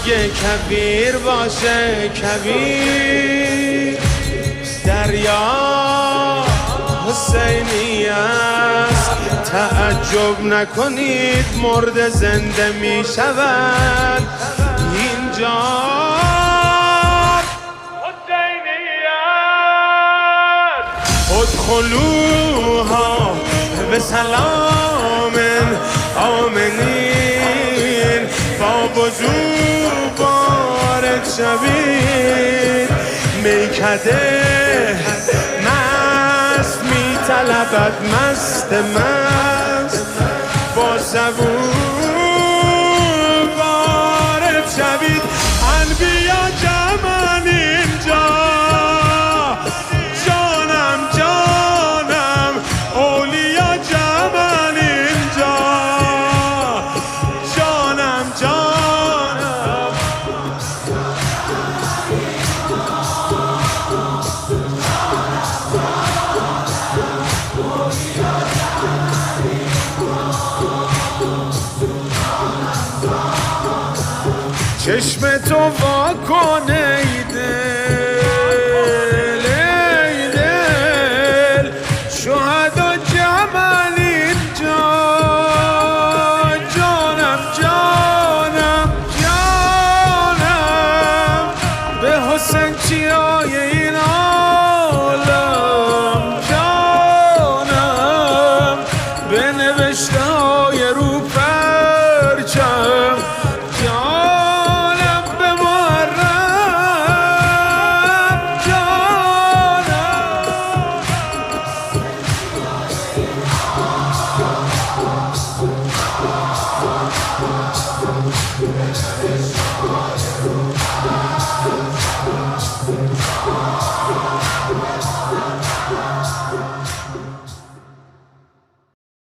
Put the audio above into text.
اگه کبیر باشه کبیر دریا حسینی است، تعجب نکنید مرد زنده می شود اینجا حسینی است. ادخلوها به سلام آمنین، با وجود وارد شوید. میکده مست میطلبد مست با زبون وارد شوید. انبیا جمعن اینجا، جانم جانم اولیا جمعن اینجا، جانم جانم. چشم تو وا کن ای دل، ای دل شهدا جمعن اینجا، جانم جانم جانم به حسین چیا